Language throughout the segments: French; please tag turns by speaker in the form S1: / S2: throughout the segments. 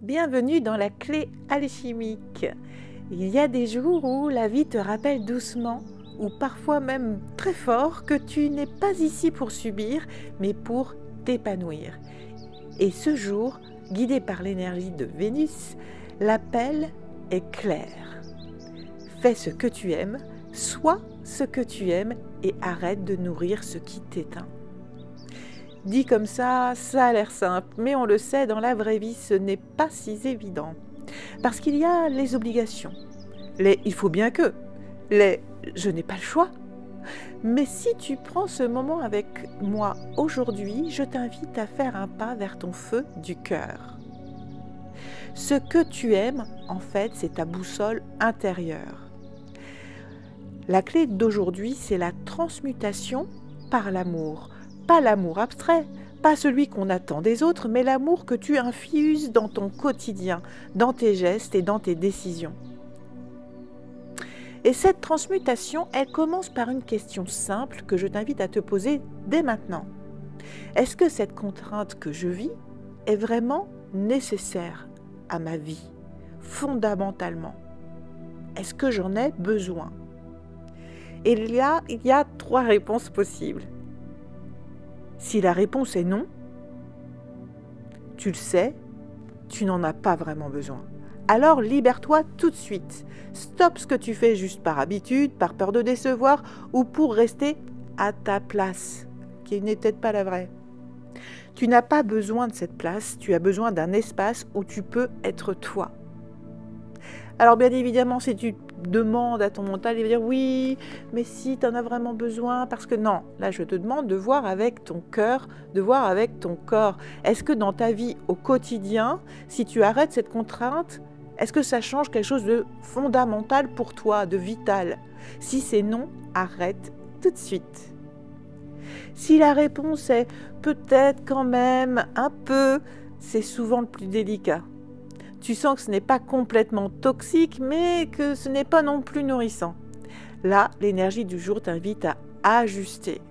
S1: Bienvenue dans la clé alchimique. Il y a des jours où la vie te rappelle doucement, ou parfois même très fort, que tu n'es pas ici pour subir, mais pour t'épanouir. Et ce jour, guidé par l'énergie de Vénus, l'appel est clair. Fais ce que tu aimes, sois ce que tu aimes et arrête de nourrir ce qui t'éteint. Dit comme ça a l'air simple, mais on le sait, dans la vraie vie, ce n'est pas si évident. Parce qu'il y a les obligations, les « il faut bien que », les « je n'ai pas le choix ». Mais si tu prends ce moment avec moi aujourd'hui, je t'invite à faire un pas vers ton feu du cœur. Ce que tu aimes, en fait, c'est ta boussole intérieure. La clé d'aujourd'hui, c'est la transmutation par l'amour. Pas l'amour abstrait, pas celui qu'on attend des autres, mais l'amour que tu infuses dans ton quotidien, dans tes gestes et dans tes décisions. Et cette transmutation, elle commence par une question simple que je t'invite à te poser dès maintenant. Est-ce que cette contrainte que je vis est vraiment nécessaire à ma vie, fondamentalement? Est-ce que j'en ai besoin? Et là, il y a 3 réponses possibles. Si la réponse est non, tu le sais, tu n'en as pas vraiment besoin. Alors libère-toi tout de suite. Stoppe ce que tu fais juste par habitude, par peur de décevoir ou pour rester à ta place, qui n'est peut-être pas la vraie. Tu n'as pas besoin de cette place, tu as besoin d'un espace où tu peux être toi. Alors bien évidemment, si tu demandes à ton mental, il va dire oui, mais si tu en as vraiment besoin, parce que non, là je te demande de voir avec ton cœur, de voir avec ton corps. Est-ce que dans ta vie au quotidien, si tu arrêtes cette contrainte, est-ce que ça change quelque chose de fondamental pour toi, de vital? Si c'est non, arrête tout de suite. Si la réponse est peut-être quand même, un peu, c'est souvent le plus délicat. Tu sens que ce n'est pas complètement toxique, mais que ce n'est pas non plus nourrissant. Là, l'énergie du jour t'invite à ajuster.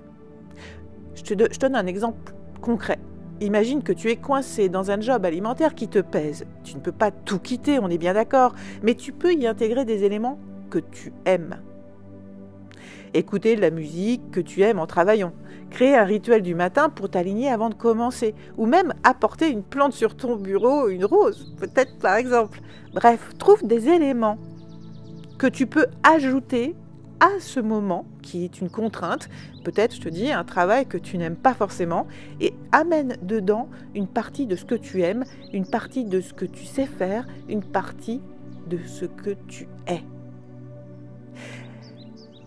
S1: Je te donne un exemple concret. Imagine que tu es coincé dans un job alimentaire qui te pèse. Tu ne peux pas tout quitter, on est bien d'accord, mais tu peux y intégrer des éléments que tu aimes. Écouter de la musique que tu aimes en travaillant. Créer un rituel du matin pour t'aligner avant de commencer. Ou même apporter une plante sur ton bureau, une rose, peut-être par exemple. Bref, trouve des éléments que tu peux ajouter à ce moment qui est une contrainte. Peut-être, je te dis, un travail que tu n'aimes pas forcément et amène dedans une partie de ce que tu aimes, une partie de ce que tu sais faire, une partie de ce que tu es.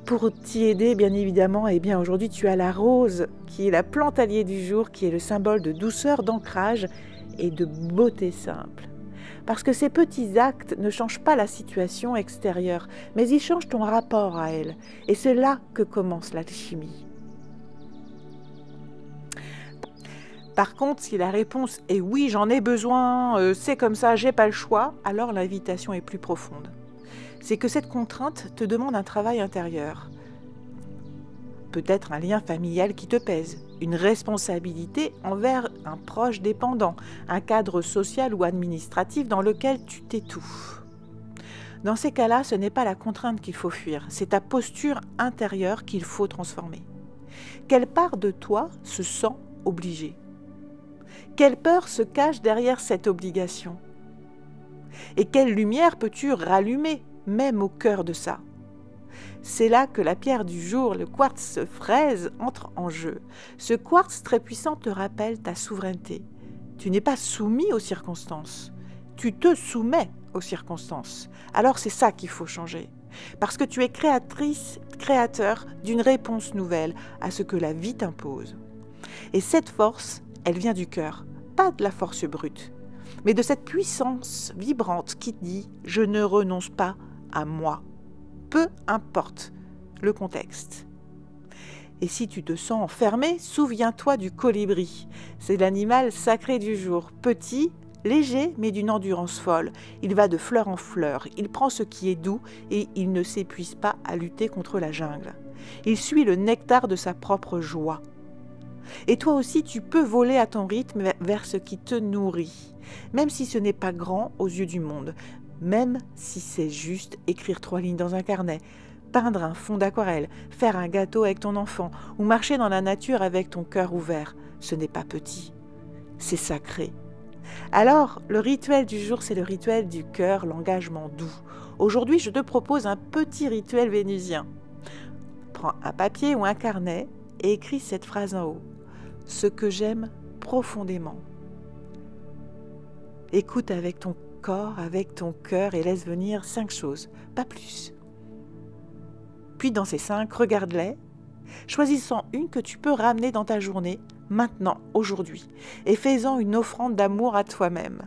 S1: Pour t'y aider, bien évidemment, eh bien aujourd'hui tu as la rose, qui est la plante alliée du jour, qui est le symbole de douceur, d'ancrage et de beauté simple. Parce que ces petits actes ne changent pas la situation extérieure, mais ils changent ton rapport à elle. Et c'est là que commence l'alchimie. Par contre, si la réponse est oui, j'en ai besoin, c'est comme ça, j'ai pas le choix, alors l'invitation est plus profonde. C'est que cette contrainte te demande un travail intérieur. Peut-être un lien familial qui te pèse, une responsabilité envers un proche dépendant, un cadre social ou administratif dans lequel tu t'étouffes. Dans ces cas-là, ce n'est pas la contrainte qu'il faut fuir, c'est ta posture intérieure qu'il faut transformer. Quelle part de toi se sent obligée? Quelle peur se cache derrière cette obligation? Et quelle lumière peux-tu rallumer même au cœur de ça? C'est là que la pierre du jour, le quartz fraise, entre en jeu. Ce quartz très puissant te rappelle ta souveraineté. Tu n'es pas soumis aux circonstances. Tu te soumets aux circonstances. Alors c'est ça qu'il faut changer. Parce que tu es créatrice, créateur d'une réponse nouvelle à ce que la vie t'impose. Et cette force, elle vient du cœur, pas de la force brute, mais de cette puissance vibrante qui dit « je ne renonce pas à moi ». Peu importe le contexte. Et si tu te sens enfermé, souviens-toi du colibri. C'est l'animal sacré du jour, petit, léger, mais d'une endurance folle. Il va de fleur en fleur, il prend ce qui est doux et il ne s'épuise pas à lutter contre la jungle. Il suit le nectar de sa propre joie. Et toi aussi, tu peux voler à ton rythme vers ce qui te nourrit, même si ce n'est pas grand aux yeux du monde, même si c'est juste écrire 3 lignes dans un carnet, peindre un fond d'aquarelle, faire un gâteau avec ton enfant ou marcher dans la nature avec ton cœur ouvert. Ce n'est pas petit, c'est sacré. Alors, le rituel du jour, c'est le rituel du cœur, l'engagement doux. Aujourd'hui, je te propose un petit rituel vénusien. Prends un papier ou un carnet et écris cette phrase en haut. Ce que j'aime profondément. Écoute avec ton corps, avec ton cœur et laisse venir 5 choses, pas plus. Puis dans ces 5, regarde-les, choisissant une que tu peux ramener dans ta journée, maintenant, aujourd'hui, et fais-en une offrande d'amour à toi-même.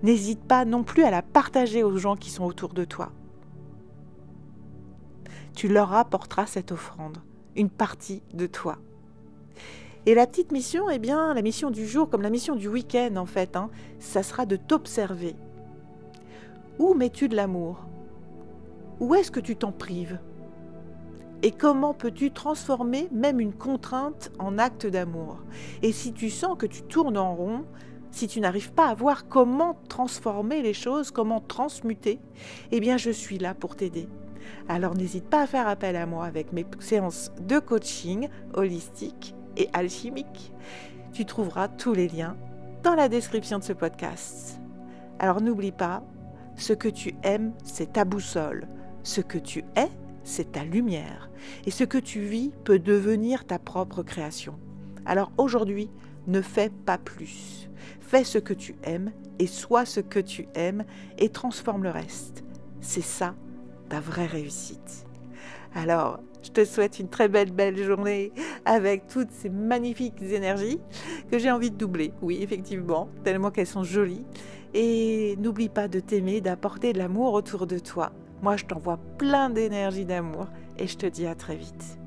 S1: N'hésite pas non plus à la partager aux gens qui sont autour de toi. Tu leur apporteras cette offrande, une partie de toi. Et la petite mission, eh bien, la mission du jour, comme la mission du week-end en fait, ça sera de t'observer. Où mets-tu de l'amour? Où est-ce que tu t'en prives? Et comment peux-tu transformer même une contrainte en acte d'amour? Et si tu sens que tu tournes en rond, si tu n'arrives pas à voir comment transformer les choses, comment transmuter, eh bien je suis là pour t'aider. Alors n'hésite pas à faire appel à moi avec mes séances de coaching holistique et alchimique. Tu trouveras tous les liens dans la description de ce podcast. Alors n'oublie pas, ce que tu aimes, c'est ta boussole. Ce que tu es, c'est ta lumière. Et ce que tu vis peut devenir ta propre création. Alors aujourd'hui, ne fais pas plus. Fais ce que tu aimes et sois ce que tu aimes et transforme le reste. C'est ça, ta vraie réussite. Alors, je te souhaite une très belle journée avec toutes ces magnifiques énergies que j'ai envie de doubler. Oui, effectivement, tellement qu'elles sont jolies. Et n'oublie pas de t'aimer, d'apporter de l'amour autour de toi. Moi, je t'envoie plein d'énergie d'amour et je te dis à très vite.